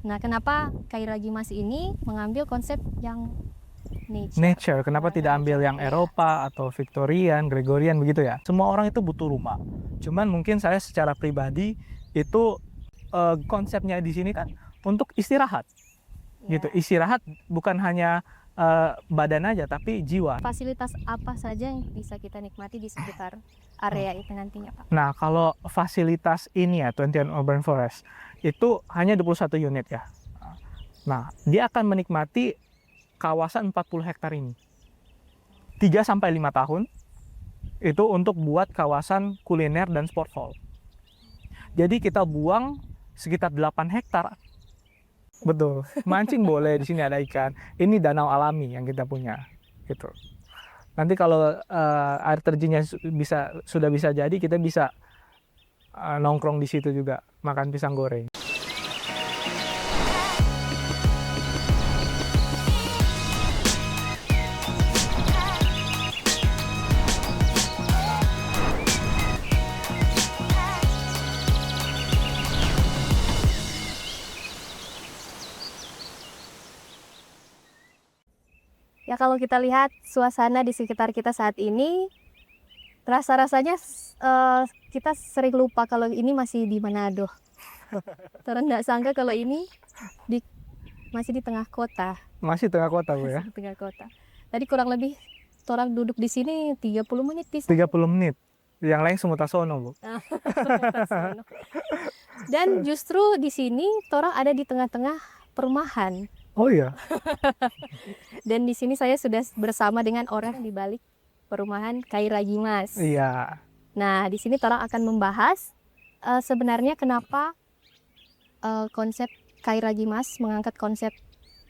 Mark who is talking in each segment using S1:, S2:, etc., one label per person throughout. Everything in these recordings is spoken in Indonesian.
S1: Nah, kenapa Kairagimas ini mengambil konsep yang
S2: Nature, kenapa tidak ambil yang
S1: Iya.
S2: Eropa atau Victorian, Gregorian begitu ya? Semua orang itu butuh rumah. Cuman mungkin saya secara pribadi itu konsepnya di sini kan untuk istirahat, gitu.
S1: Iya.
S2: Istirahat bukan hanya badan aja, tapi jiwa.
S1: Fasilitas apa saja yang bisa kita nikmati di sekitar area itu nantinya, Pak?
S2: Nah, kalau fasilitas ini ya, 21 Urban Forest, itu hanya 21 unit ya. Nah, dia akan menikmati kawasan 40 hektar ini. 3-5 tahun itu untuk buat kawasan kuliner dan sport hall. Jadi kita buang sekitar 8 hektar. Betul. Mancing boleh, di sini ada ikan. Ini danau alami yang kita punya. Gitu. Nanti kalau air terjunnya sudah bisa jadi, kita bisa nongkrong di situ juga, makan pisang goreng.
S1: Ya, kalau kita lihat suasana di sekitar kita saat ini, rasanya kita sering lupa kalau ini masih di Manado. Terus nggak sangka kalau ini masih di tengah kota.
S2: Masih tengah kota, Bu ya?
S1: Masih di tengah kota. Tadi kurang lebih orang duduk di sini 30 menit bisa.
S2: 30 menit. Yang lain Sumutasono, Bu.
S1: Dan justru di sini orang ada di tengah-tengah perumahan.
S2: Oh iya.
S1: Dan di sini saya sudah bersama dengan orang di balik perumahan Kairagimas.
S2: Iya.
S1: Nah, di sini orang akan membahas sebenarnya kenapa konsep Kairagimas mengangkat konsep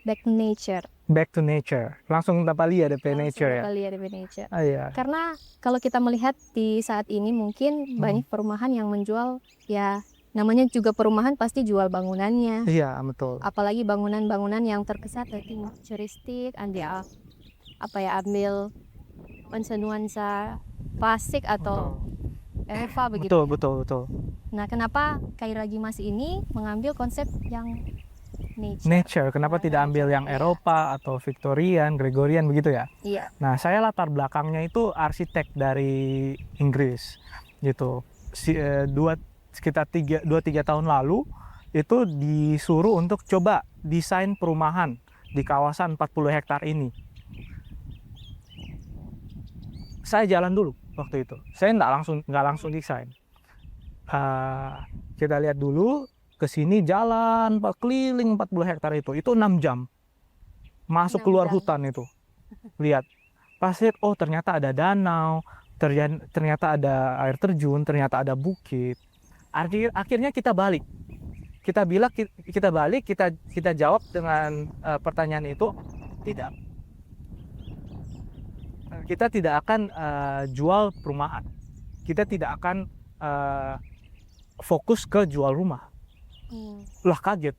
S1: back to nature.
S2: Back to nature. Langsung Tapalia DP nature ya.
S1: Tapalia DP nature.
S2: Ah, iya.
S1: Karena kalau kita melihat di saat ini mungkin banyak perumahan yang menjual, ya namanya juga perumahan pasti jual bangunannya.
S2: Iya, betul.
S1: Apalagi bangunan-bangunan yang terkesan futuristik, dia ambil nuansa klasik atau Eva begitu.
S2: Betul.
S1: Nah, kenapa Kairagimas ini mengambil konsep yang
S2: Nature, kenapa tidak ambil yang Eropa atau Victorian, Gregorian begitu ya?
S1: Iya.
S2: Nah, saya latar belakangnya itu arsitek dari Inggris, gitu. Sekitar 2-3 tahun lalu itu disuruh untuk coba desain perumahan di kawasan 40 hektar ini. Saya jalan dulu waktu itu. Saya nggak langsung desain. Kita lihat dulu ke sini, jalan keliling 40 hektar itu 6 jam. Masuk keluar hutan itu. Lihat. Pasti ternyata ada danau, ternyata ada air terjun, ternyata ada bukit. Akhirnya kita balik. Kita jawab dengan pertanyaan itu, tidak. Kita tidak akan jual perumahan. Kita tidak akan fokus ke jual rumah. Lah, kaget.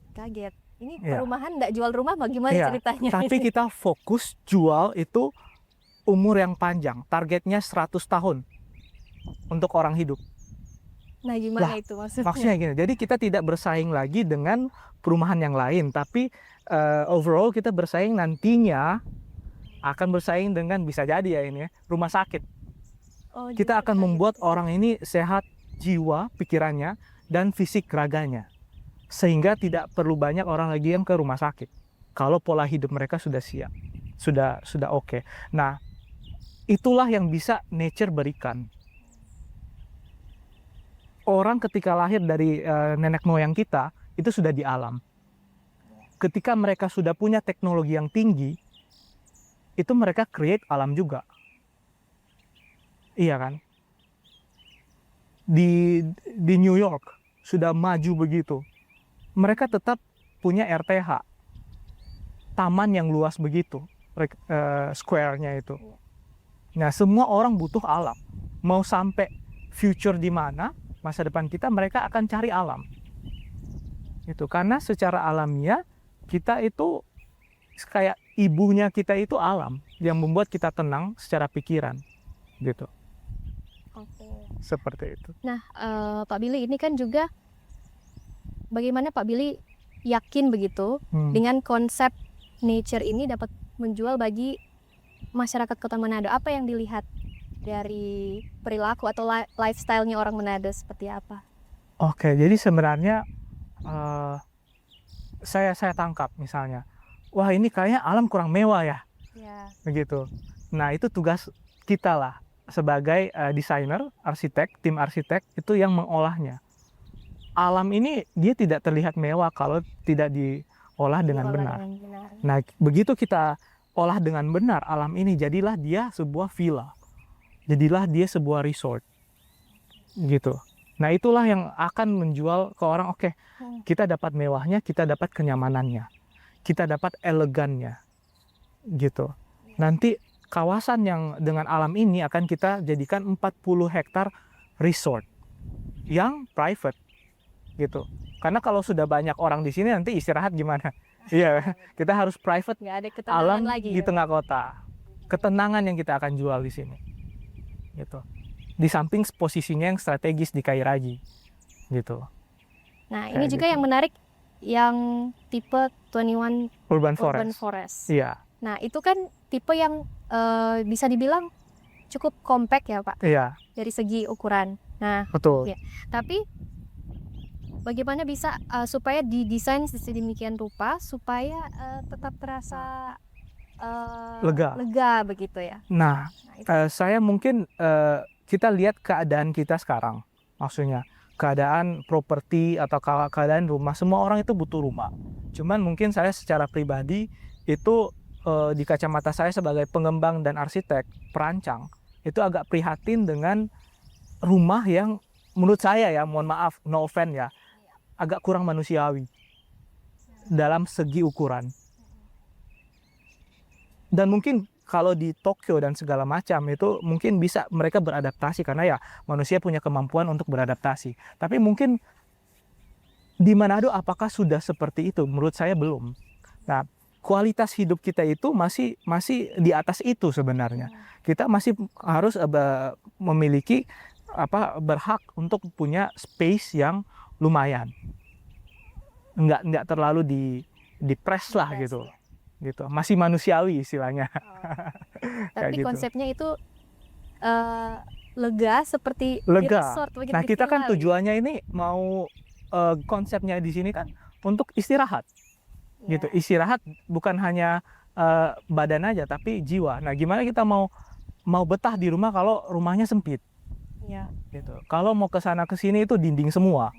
S1: Ini perumahan nggak jual rumah, bagaimana ceritanya?
S2: Tapi kita fokus jual itu umur yang panjang. Targetnya 100 tahun untuk orang hidup.
S1: Nah, gimana itu maksudnya?
S2: Maksudnya gini, jadi kita tidak bersaing lagi dengan perumahan yang lain, tapi overall kita bersaing nantinya akan bersaing dengan, bisa jadi ya ini ya, rumah sakit. Kita akan membuat orang ini sehat jiwa, pikirannya, dan fisik raganya. Sehingga tidak perlu banyak orang lagi yang ke rumah sakit. Kalau pola hidup mereka sudah siap, sudah oke. Nah, itulah yang bisa nature berikan. Orang ketika lahir dari nenek moyang kita, itu sudah di alam. Ketika mereka sudah punya teknologi yang tinggi, itu mereka create alam juga. Iya kan? Di New York sudah maju begitu. Mereka tetap punya RTH, taman yang luas begitu, square-nya itu. Nah, semua orang butuh alam. Mau sampai future di mana, masa depan kita, mereka akan cari alam. Itu karena secara alamiah kita itu kayak ibunya kita itu alam yang membuat kita tenang secara pikiran, gitu. Seperti itu.
S1: Nah, Pak Billy, ini kan juga bagaimana Pak Billy yakin begitu dengan konsep nature ini dapat menjual bagi masyarakat Kota Manado? Apa yang dilihat dari perilaku atau lifestyle-nya orang Manado seperti apa?
S2: Oke, jadi sebenarnya saya tangkap misalnya, wah ini kayaknya alam kurang mewah ya,
S1: Ya.
S2: begitu. Nah itu tugas kita lah sebagai desainer, arsitek, tim arsitek itu yang mengolahnya. Alam ini dia tidak terlihat mewah kalau tidak diolah dengan benar. Nah, begitu kita olah dengan benar alam ini, jadilah dia sebuah villa. Jadilah dia sebuah resort. Gitu. Nah, itulah yang akan menjual ke orang, oke, kita dapat mewahnya, kita dapat kenyamanannya. Kita dapat elegannya. Gitu. Nanti kawasan yang dengan alam ini akan kita jadikan 40 hektar resort yang private. Gitu. Karena kalau sudah banyak orang di sini nanti istirahat gimana? Iya, kita harus private.
S1: Nggak ada ketenangan
S2: Alam
S1: lagi
S2: di
S1: ya?
S2: tengah kota. Ketenangan yang kita akan jual di sini. Gitu. Di samping posisinya yang strategis di Kairagi. Gitu.
S1: Nah, ini
S2: Kayak
S1: juga
S2: gitu.
S1: yang menarik yang tipe 21
S2: Urban
S1: Urban
S2: Forest.
S1: Forest.
S2: Iya,
S1: Nah, itu kan tipe yang bisa dibilang cukup compact ya, Pak,
S2: iya,
S1: dari segi ukuran. Nah,
S2: betul.
S1: Iya. Tapi bagaimana bisa supaya didesain sedemikian rupa supaya tetap terasa lega begitu ya?
S2: Nah,
S1: Nah, itu.
S2: saya mungkin kita lihat keadaan kita sekarang. Maksudnya, keadaan properti atau keadaan rumah. Semua orang itu butuh rumah. Cuman mungkin saya secara pribadi itu di kacamata saya sebagai pengembang dan arsitek, perancang, itu agak prihatin dengan rumah yang menurut saya ya, mohon maaf, no offense ya, agak kurang manusiawi dalam segi ukuran. Dan mungkin kalau di Tokyo dan segala macam itu mungkin bisa mereka beradaptasi karena ya manusia punya kemampuan untuk beradaptasi. Tapi mungkin di Manado apakah sudah seperti itu? Menurut saya belum. Nah, kualitas hidup kita itu masih di atas itu sebenarnya. Kita masih harus memiliki berhak untuk punya space yang lumayan. Nggak terlalu di press lah gitu.
S1: Ya.
S2: Gitu. Masih manusiawi istilahnya.
S1: Tapi
S2: gitu.
S1: konsepnya itu lega seperti
S2: Lega.
S1: di resort.
S2: Nah, kita kan tujuannya ini mau konsepnya di sini kan untuk istirahat.
S1: Ya.
S2: Gitu. Istirahat bukan hanya badan aja tapi jiwa. Nah, gimana kita mau betah di rumah kalau rumahnya sempit?
S1: Ya.
S2: Gitu. Kalau mau ke sana ke sini itu dinding semua.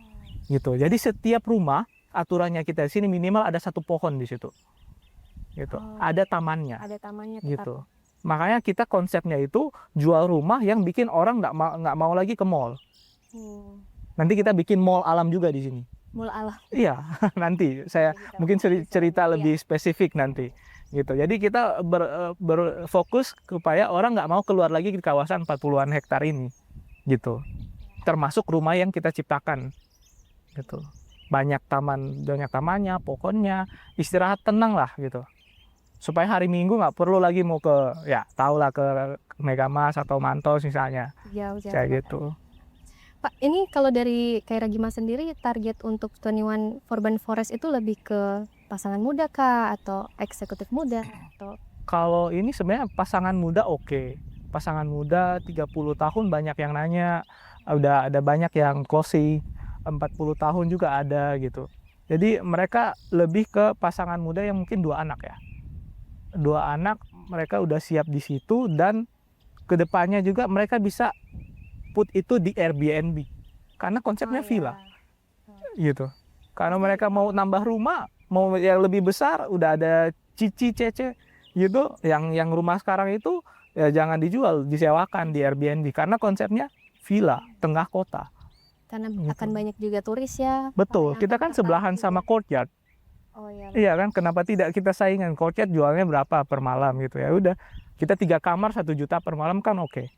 S2: Gitu. Jadi setiap rumah aturannya kita di sini minimal ada 1 pohon di situ. Gitu. Ada tamannya.
S1: Ada tamannya tetap.
S2: Gitu. Makanya kita konsepnya itu jual rumah yang bikin orang nggak mau lagi ke mall. Nanti kita bikin mall alam juga di sini.
S1: Mall alam.
S2: Iya, nanti saya mungkin cerita lebih spesifik nanti. Gitu. Jadi kita berfokus supaya orang nggak mau keluar lagi di kawasan 40-an hektar ini. Gitu. Termasuk rumah yang kita ciptakan. Gitu. Banyak tamannya, pohonnya, istirahat tenang lah gitu. Supaya hari Minggu nggak perlu lagi mau ke, ya tahulah ke Megamas atau Mantos misalnya.
S1: Jauh-jauh.
S2: Kayak gitu.
S1: Pak, ini kalau dari Kairagi Mas sendiri target untuk 21 Urban Forest itu lebih ke pasangan muda kah atau eksekutif muda atau?
S2: Kalau ini sebenarnya pasangan muda oke. Pasangan muda 30 tahun banyak yang nanya, udah ada banyak yang closing, 40 tahun juga ada gitu. Jadi mereka lebih ke pasangan muda yang mungkin 2 anak ya. 2 anak mereka udah siap di situ dan kedepannya juga mereka bisa put itu di Airbnb karena konsepnya villa gitu. Karena mereka mau nambah rumah, mau yang lebih besar, udah ada cici cece gitu. Yang rumah sekarang itu ya jangan dijual, disewakan di Airbnb karena konsepnya villa tengah kota.
S1: Karena
S2: Gitu.
S1: akan banyak juga turis ya.
S2: Betul, kita kan sebelahan sama Courtyard.
S1: Oh iya.
S2: Iya kan, kenapa tidak kita saingan? Courtyard jualnya berapa per malam gitu ya. Udah, kita 3 kamar 1 juta per malam kan oke.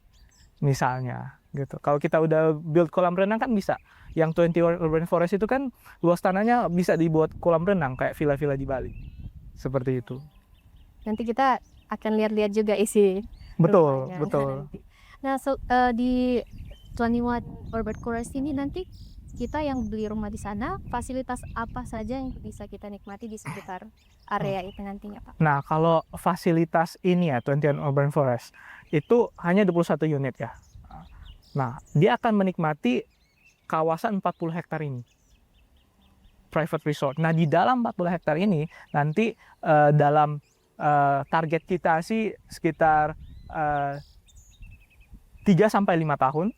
S2: Misalnya gitu. Kalau kita udah build kolam renang kan bisa. Yang 21 Urban Forest itu kan luas tanahnya bisa dibuat kolam renang kayak villa-villa di Bali. Seperti itu.
S1: Nanti kita akan lihat-lihat juga isi
S2: Betul,
S1: rumahnya
S2: betul.
S1: nanti. Nah, di 21 Urban Forest ini nanti kita yang beli rumah di sana, fasilitas apa saja yang bisa kita nikmati di sekitar area itu nantinya, Pak?
S2: Nah, kalau fasilitas ini ya, 21 Urban Forest, itu hanya 21 unit ya. Nah, dia akan menikmati kawasan 40 hektar ini. Private resort. Nah, di dalam 40 hektar ini, nanti dalam target kita sih sekitar 3-5 tahun,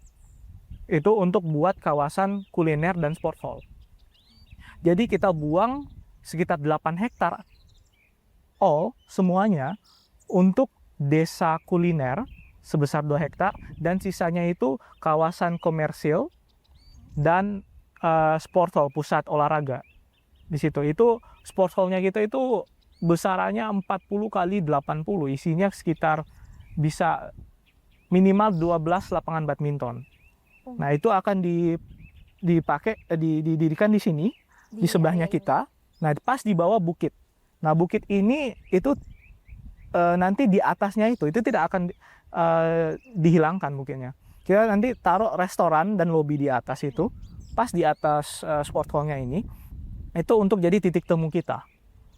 S2: itu untuk buat kawasan kuliner dan sport hall. Jadi kita buang sekitar 8 hektar semuanya untuk desa kuliner sebesar 2 hektar dan sisanya itu kawasan komersil dan sport hall, pusat olahraga. Di situ itu sport hall-nya kita itu besarannya 40 kali 80, isinya sekitar bisa minimal 12 lapangan badminton. Nah, itu akan didirikan di sini, di sebelahnya kita. Nah, pas di bawah bukit. Nah, bukit ini itu nanti di atasnya itu tidak akan dihilangkan bukitnya. Kita nanti taruh restoran dan lobi di atas itu, pas di atas sport hall-nya ini, itu untuk jadi titik temu kita.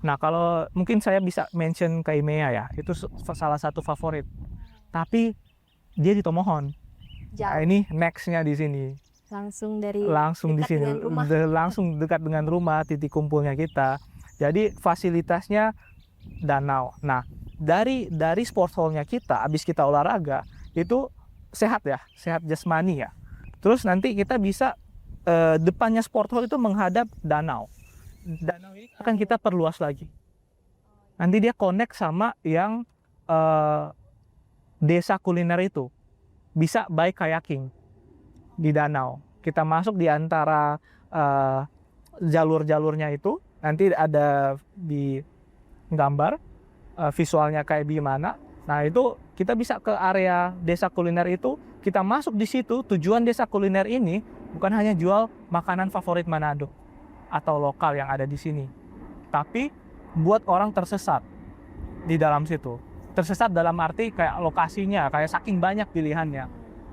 S2: Nah, kalau mungkin saya bisa mention Kaimea ya, itu salah satu favorit. Tapi dia di Tomohon. Nah, ini next-nya di sini.
S1: Langsung
S2: di sini, langsung dekat dengan rumah, titik kumpulnya kita. Jadi fasilitasnya danau. Nah, dari sport hall-nya kita, habis kita olahraga, itu sehat ya, sehat jasmani ya. Terus nanti kita bisa depannya sport hall itu menghadap danau. Danau ini akan kita perluas lagi. Nanti dia connect sama yang desa kuliner itu. Bisa by kayaking di danau. Kita masuk di antara jalur-jalurnya itu, nanti ada di gambar visualnya kayak gimana. Nah, itu kita bisa ke area desa kuliner itu, kita masuk di situ. Tujuan desa kuliner ini bukan hanya jual makanan favorit Manado atau lokal yang ada di sini, tapi buat orang tersesat di dalam situ. Tersesat dalam arti kayak lokasinya, kayak saking banyak pilihannya.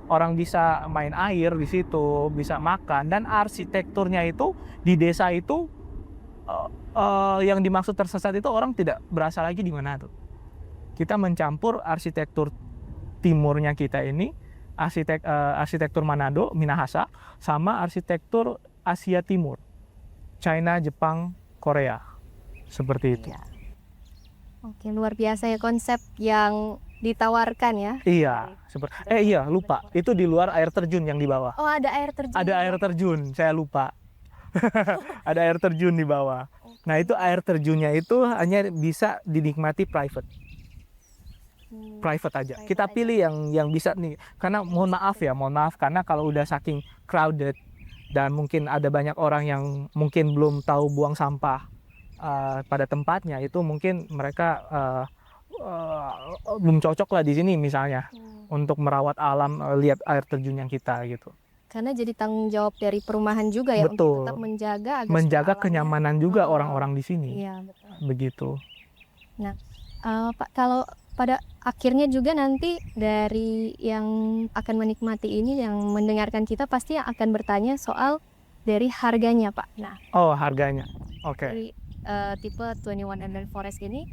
S2: Orang bisa main air di situ, bisa makan, dan arsitekturnya itu di desa itu yang dimaksud tersesat itu orang tidak berasa lagi di mana tuh. Kita mencampur arsitektur timurnya kita ini, arsitektur Manado, Minahasa, sama arsitektur Asia Timur, China, Jepang, Korea, seperti itu.
S1: Ya. Oke, luar biasa ya konsep yang ditawarkan ya.
S2: Iya, lupa. Itu di luar air terjun yang di bawah.
S1: Oh, ada air terjun.
S2: Ada air terjun, saya lupa. Ada air terjun di bawah. Nah, itu air terjunnya itu hanya bisa dinikmati private. Private aja. Kita pilih yang bisa nih. Karena mohon maaf karena kalau udah saking crowded dan mungkin ada banyak orang yang mungkin belum tahu buang sampah pada tempatnya, itu mungkin mereka belum cocok lah di sini misalnya untuk merawat alam, lihat air terjun yang kita gitu.
S1: Karena jadi tanggung jawab dari perumahan juga ya.
S2: Betul.
S1: Untuk tetap
S2: menjaga kenyamanan juga orang-orang di sini.
S1: Iya, betul.
S2: Begitu.
S1: Nah, Pak, kalau pada akhirnya juga nanti dari yang akan menikmati ini, yang mendengarkan kita pasti akan bertanya soal dari harganya, Pak. Nah,
S2: harganya. Oke.
S1: Dari tipe 21 Urban Forest ini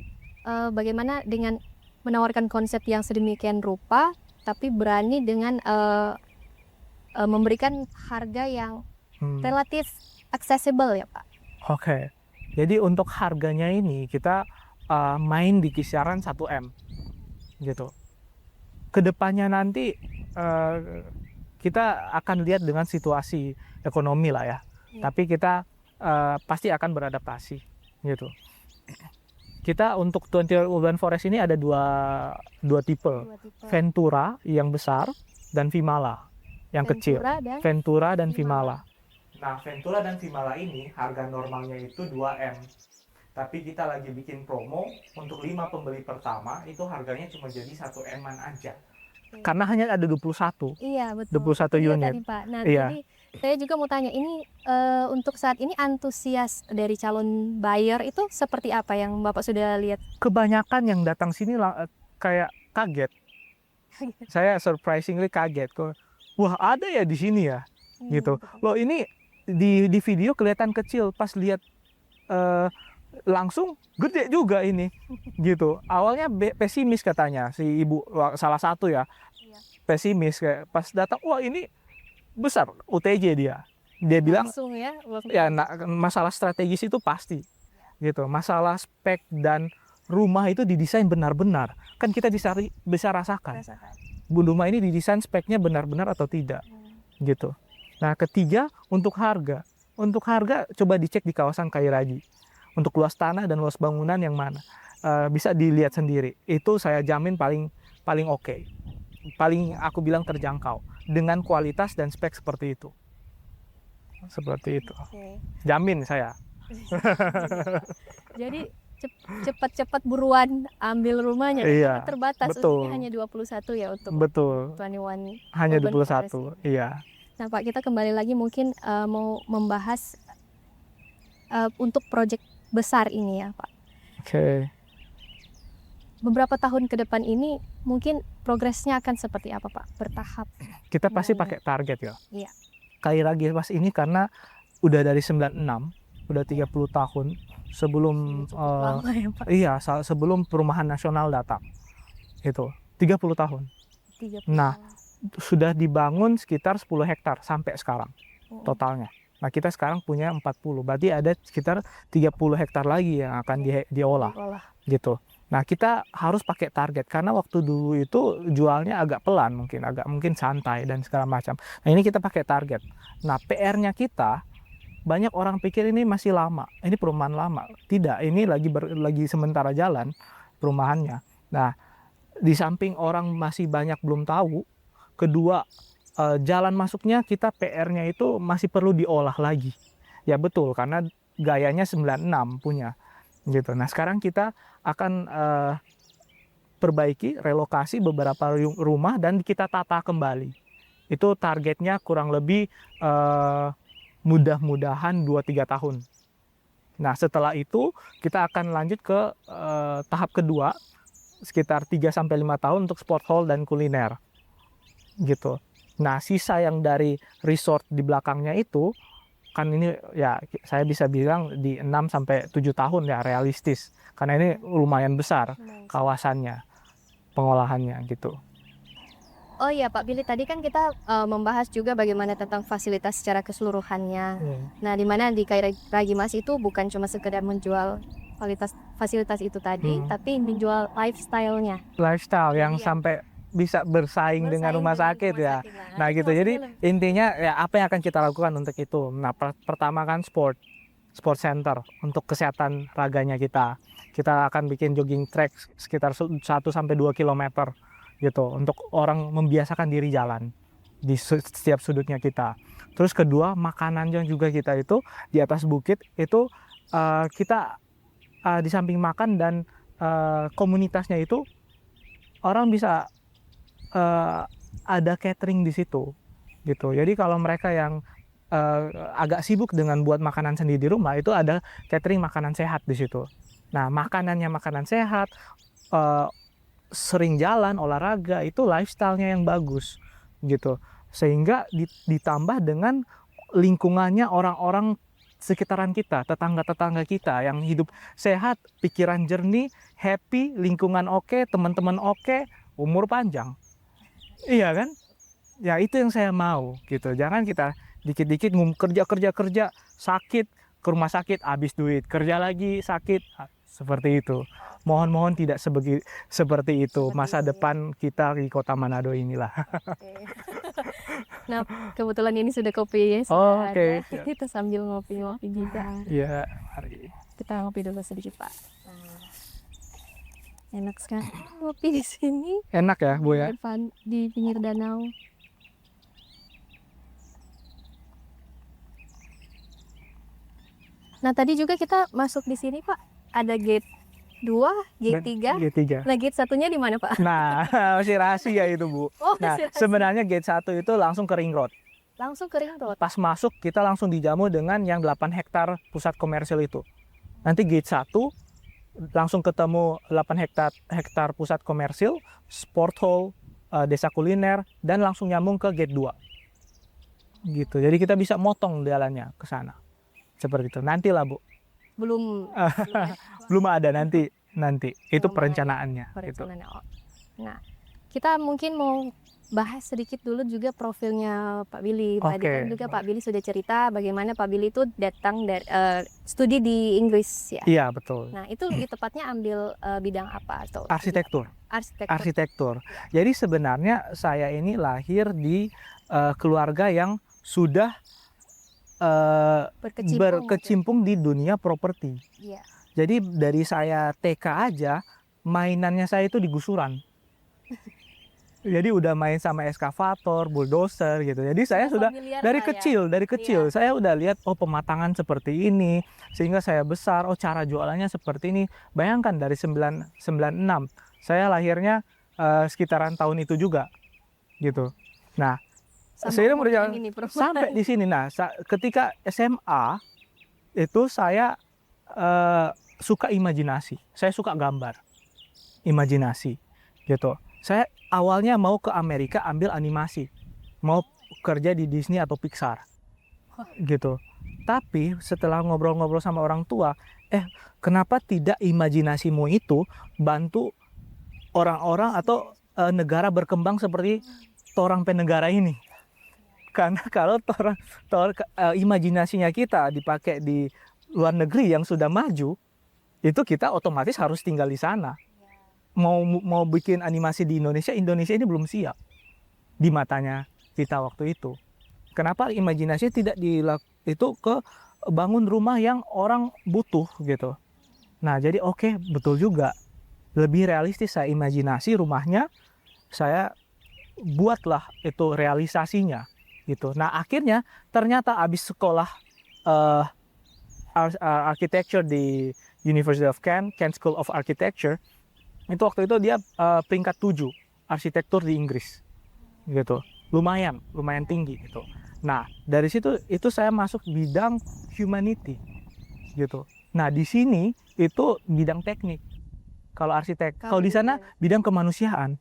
S1: bagaimana dengan menawarkan konsep yang sedemikian rupa tapi berani dengan memberikan harga yang relatif accessible ya, Pak.
S2: Oke. Jadi untuk harganya ini kita main di kisaran 1M gitu. Kedepannya nanti kita akan lihat dengan situasi ekonomi lah ya. Tapi kita pasti akan beradaptasi gitu. Kita untuk 21 Urban Forest ini ada dua tipe. Ventura yang besar dan Vimala yang kecil. Ventura dan Vimala. Nah, Ventura dan Vimala ini harga normalnya itu 2M. Tapi kita lagi bikin promo untuk 5 pembeli pertama, itu harganya cuma jadi 1M-an aja. Karena hanya ada 21.
S1: Iya, betul.
S2: 21 unit.
S1: Tadi, Pak. Nah,
S2: iya.
S1: Jadi saya juga mau tanya, ini untuk saat ini antusias dari calon buyer itu seperti apa yang Bapak sudah lihat?
S2: Kebanyakan yang datang sini kayak kaget. Saya surprisingly kaget. Wah, ada ya di sini ya? Gitu. Loh, ini di video kelihatan kecil, pas lihat langsung gede juga ini gitu. Awalnya pesimis katanya si ibu, salah satu ya, pesimis, kayak pas datang wah ini besar, UTJ dia bilang
S1: Langsung ya.
S2: ya masalah strategis itu pasti gitu, masalah spek dan rumah itu didesain benar-benar, kan kita bisa rasakan rumah ini didesain speknya benar-benar atau tidak gitu. Nah ketiga, untuk harga coba dicek di kawasan Kairagi. Untuk luas tanah dan luas bangunan yang mana, bisa dilihat sendiri. Itu saya jamin paling oke. Paling aku bilang terjangkau. Dengan kualitas dan spek seperti itu. Seperti itu. Jamin saya.
S1: Jadi cepat-cepat buruan ambil rumahnya.
S2: Iya,
S1: Karena terbatas,
S2: betul.
S1: usianya hanya 21 ya untuk
S2: Betul.
S1: 21.
S2: Hanya
S1: Urban
S2: 21,
S1: Forest.
S2: iya.
S1: Nah Pak, kita kembali lagi mungkin mau membahas untuk proyek besar ini ya Pak.
S2: Oke.
S1: Beberapa tahun ke depan ini mungkin progresnya akan seperti apa Pak? Bertahap.
S2: Kita pasti
S1: Gimana?
S2: pakai target ya.
S1: Iya.
S2: Kairagi pas ini karena udah dari 96, udah 30 tahun sebelum
S1: Lama ya Pak.
S2: iya, sebelum perumahan nasional datang. Itu 30 tahun.
S1: 30
S2: Nah,
S1: tahun.
S2: sudah dibangun sekitar 10 hektar sampai sekarang
S1: Oh,
S2: totalnya. Nah, kita sekarang punya 40. Berarti ada sekitar 30 hektar lagi yang akan diolah
S1: diolah.
S2: gitu. Nah, kita harus pakai target karena waktu dulu itu jualnya agak pelan, mungkin santai dan segala macam. Nah, ini kita pakai target. Nah, PR-nya kita, banyak orang pikir ini masih lama. Ini perumahan lama. Tidak, ini lagi sementara jalan perumahannya. Nah, di samping orang masih banyak belum tahu, kedua jalan masuknya kita PR-nya itu masih perlu diolah lagi. Ya betul, karena gayanya 96 punya gitu. Nah, sekarang kita akan perbaiki, relokasi beberapa rumah dan kita tata kembali. Itu targetnya kurang lebih mudah-mudahan 2-3 tahun. Nah, setelah itu kita akan lanjut ke tahap kedua sekitar 3-5 tahun untuk sport hall dan kuliner. Gitu. Nah, sisa yang dari resort di belakangnya itu kan ini ya saya bisa bilang di 6-7 tahun ya realistis. Karena ini lumayan besar kawasannya, pengolahannya gitu.
S1: Oh iya Pak Billy, tadi kan kita membahas juga bagaimana tentang fasilitas secara keseluruhannya. Nah, di mana di Kairagi Mas itu bukan cuma sekedar menjual fasilitas itu tadi, tapi menjual lifestyle-nya.
S2: Lifestyle yang
S1: Iya.
S2: sampai bisa bersaing dengan rumah sakit ya. Nah gitu, jadi intinya ya apa yang akan kita lakukan untuk itu. Nah pertama kan sport center untuk kesehatan raganya kita. Kita akan bikin jogging track sekitar 1-2 km gitu untuk orang membiasakan diri jalan di setiap sudutnya kita. Terus kedua, makanannya juga kita itu di atas bukit itu kita di samping makan dan komunitasnya itu orang bisa ada catering di situ gitu. Jadi kalau mereka yang agak sibuk dengan buat makanan sendiri di rumah, itu ada catering makanan sehat di situ. Nah, makanannya makanan sehat, sering jalan, olahraga, itu lifestyle-nya yang bagus gitu. Sehingga ditambah dengan lingkungannya orang-orang sekitaran kita, tetangga-tetangga kita yang hidup sehat, pikiran jernih, happy, lingkungan oke, teman-teman oke, umur panjang. Iya kan? Ya itu yang saya mau gitu. Jangan kita dikit-dikit kerja, sakit, ke rumah sakit, habis duit, kerja lagi, sakit, seperti itu. Mohon tidak seperti itu. Masa depan kita di Kota Manado inilah.
S1: Nah, kebetulan ini sudah kopi ya.
S2: Oh, oke.
S1: Kita sambil ngopi-ngopi juga.
S2: Iya, mari.
S1: Kita ngopi dulu sedikit Pak. Enak sekali ngopi di sini.
S2: Enak ya, Bu ya?
S1: Di pinggir danau. Nah, tadi juga kita masuk di sini, Pak. Ada gate 2, gate 3.
S2: Gate 3.
S1: Nah, gate satunya di mana, Pak?
S2: Nah, masih rahasia itu, Bu.
S1: Oh,
S2: Nah,
S1: masih rahasia.
S2: sebenarnya gate 1 itu langsung ke Ring Road.
S1: Langsung ke Ring Road.
S2: Pas masuk, kita langsung dijamu dengan yang 8 hektar pusat komersil itu. Nanti gate 1 langsung ketemu 8 hektar pusat komersil, sport hall, desa kuliner, dan langsung nyambung ke gate 2. gitu. Jadi kita bisa motong jalannya ke sana. Seperti itu. Nantilah Bu.
S1: Belum ya.
S2: Belum ada nanti itu
S1: Belum ada
S2: perencanaannya gitu.
S1: perencanaan. Nah, kita mungkin mau bahas sedikit dulu juga profilnya Pak Billy. Tadi kan
S2: Oke.
S1: juga Pak Billy sudah cerita bagaimana Pak Billy itu datang dari studi di Inggris ya.
S2: Iya, betul.
S1: Nah, itu lebih tepatnya ambil bidang apa atau
S2: Arsitektur.
S1: arsitektur.
S2: Arsitektur. Jadi sebenarnya saya ini lahir di keluarga yang sudah berkecimpung di dunia properti.
S1: Iya.
S2: Jadi dari saya TK aja mainannya saya itu di gusuran. Jadi udah main sama eskavator, bulldozer gitu. Jadi saya sudah dari kecil saya udah lihat oh pematangan seperti ini sehingga saya besar oh cara jualannya seperti ini. Bayangkan dari 96 saya lahirnya sekitaran tahun itu juga gitu. Nah, saya berjalan sampai di sini. Nah, ketika SMA itu saya suka imajinasi. Saya suka gambar. Imajinasi gitu. Saya awalnya mau ke Amerika ambil animasi. Mau kerja di Disney atau Pixar. Gitu. Tapi setelah ngobrol-ngobrol sama orang tua, kenapa tidak imajinasimu itu bantu orang-orang atau negara berkembang seperti torang penegara ini? Karena kalau imajinasinya kita dipakai di luar negeri yang sudah maju, itu kita otomatis harus tinggal di sana. Mau bikin animasi di Indonesia ini belum siap di matanya kita waktu itu. Kenapa imajinasi tidak itu ke bangun rumah yang orang butuh gitu. Nah, jadi oke, betul juga. Lebih realistis saya imajinasi rumahnya, saya buatlah itu realisasinya gitu. Nah, akhirnya ternyata habis sekolah architecture di University of Kent School of Architecture, itu waktu itu dia peringkat 7 arsitektur di Inggris gitu. Lumayan tinggi gitu. Nah, dari situ itu saya masuk bidang humanity gitu. Nah, di sini itu bidang teknik. Kalau arsitek, kalau di sana bidang kemanusiaan.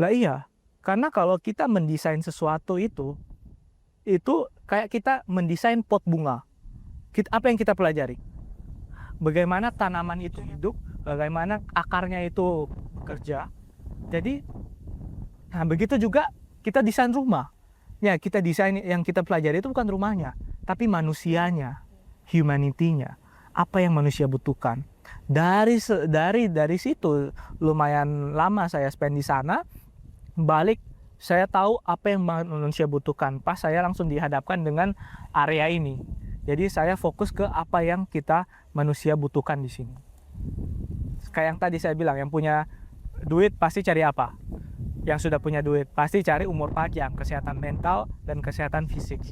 S2: Lah iya, karena kalau kita mendesain sesuatu itu kayak kita mendesain pot bunga. Apa yang kita pelajari? Bagaimana tanaman itu hidup, bagaimana akarnya itu bekerja. Jadi, nah begitu juga kita desain rumah. Ya, kita desain yang kita pelajari itu bukan rumahnya, tapi manusianya, humanity-nya. Apa yang manusia butuhkan. Dari situ lumayan lama saya spend di sana. Balik saya tahu apa yang manusia butuhkan. Pas saya langsung dihadapkan dengan area ini. Jadi saya fokus ke apa yang kita manusia butuhkan di sini. Kayak yang tadi saya bilang, yang punya duit pasti cari apa? Yang sudah punya duit pasti cari umur panjang, kesehatan mental dan kesehatan fisik,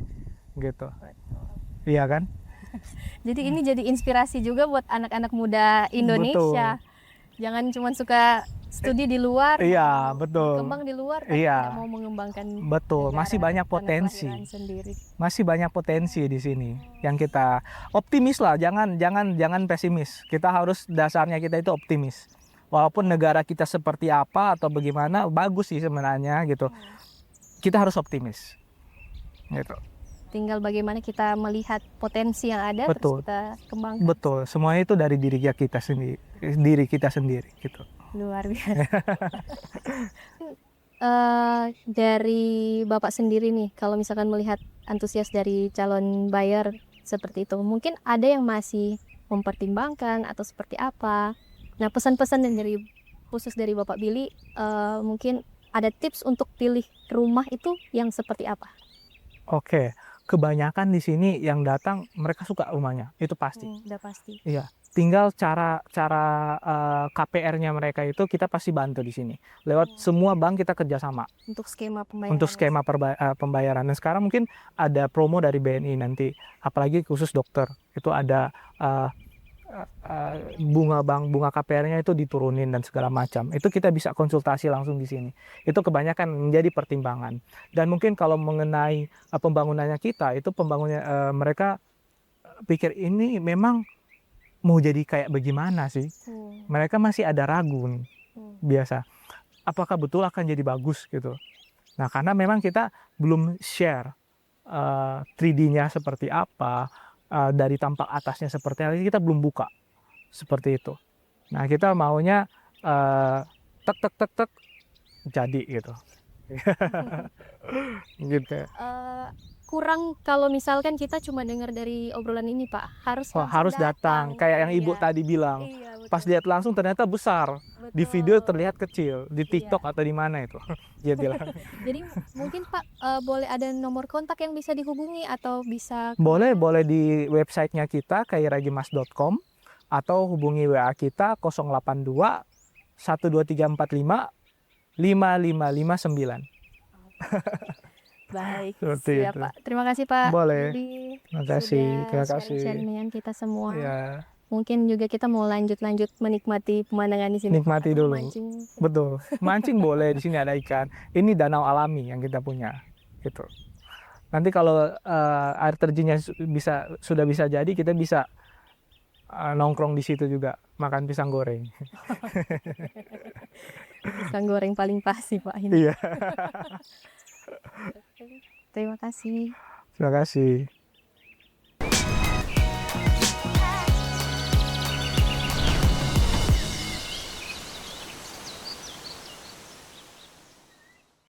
S2: gitu. Iya kan?
S1: Jadi ini jadi inspirasi juga buat anak-anak muda Indonesia. Betul. Jangan cuma suka studi di luar,
S2: iya betul,
S1: berkembang di luar, tapi tidak mau mengembangkan.
S2: Betul, masih banyak potensi, masih banyak potensi di sini. Yang kita optimis lah, jangan pesimis. Kita harus dasarnya kita itu optimis. Walaupun negara kita seperti apa atau bagaimana, bagus sih sebenarnya gitu. Kita harus optimis, gitu.
S1: Tinggal bagaimana kita melihat potensi yang ada,
S2: betul,
S1: terus kita kembangkan.
S2: Betul, semuanya itu dari diri kita sendiri, gitu.
S1: Luar biasa. Dari Bapak sendiri nih, kalau misalkan melihat antusias dari calon buyer seperti itu, mungkin ada yang masih mempertimbangkan atau seperti apa. Nah, pesan-pesan khusus dari Bapak Billy, mungkin ada tips untuk pilih rumah itu yang seperti apa? Oke,
S2: kebanyakan di sini yang datang mereka suka rumahnya, itu pasti.
S1: Udah pasti.
S2: Iya. Tinggal cara KPR-nya mereka itu kita pasti bantu di sini. Lewat semua bank kita kerjasama.
S1: Untuk skema pembayaran.
S2: Untuk skema pembayaran. Dan sekarang mungkin ada promo dari BNI nanti. Apalagi khusus dokter. Itu ada bunga KPR-nya itu diturunin dan segala macam. Itu kita bisa konsultasi langsung di sini. Itu kebanyakan menjadi pertimbangan. Dan mungkin kalau mengenai pembangunannya kita, itu pembangunnya mereka pikir ini memang mau jadi kayak bagaimana sih? Mereka masih ada ragu nih, biasa. Apakah betul akan jadi bagus gitu? Nah, karena memang kita belum share 3D-nya seperti apa, dari tampak atasnya seperti apa, kita belum buka seperti itu. Nah, kita maunya tek tek tek tek jadi gitu. Gitu.
S1: Kurang kalau misalkan kita cuma dengar dari obrolan ini, Pak. Harus
S2: Wah,
S1: langsung
S2: harus datang. Kayak yang Ibu
S1: Iya.
S2: tadi bilang.
S1: Iya, betul.
S2: Pas lihat langsung ternyata besar. Di
S1: Betul.
S2: video terlihat kecil. Di
S1: Iya.
S2: TikTok atau di mana itu. Dia bilang.
S1: Jadi mungkin Pak boleh ada nomor kontak yang bisa dihubungi atau bisa
S2: Boleh
S1: kemana?
S2: di websitenya kita kairagimas.com atau hubungi WA kita 082 12345 5559.
S1: Baik,
S2: Seperti
S1: siap
S2: itu.
S1: Pak. Terima kasih Pak
S2: Boleh.
S1: Rudi
S2: Terima kasih.
S1: sudah
S2: Terima kasih.
S1: sharing-sharing dengan kita semua.
S2: Ya,
S1: Mungkin juga kita mau lanjut menikmati pemandangan di sini.
S2: nikmati
S1: Atau
S2: dulu.
S1: memancing.
S2: Betul. Mancing boleh, di sini ada ikan. Ini danau alami yang kita punya. Gitu. Nanti kalau air terjunnya sudah bisa jadi, kita bisa nongkrong di situ juga, makan pisang goreng.
S1: Pisang goreng paling pas sih Pak ini.
S2: Iya.
S1: Terima kasih.
S2: Terima kasih.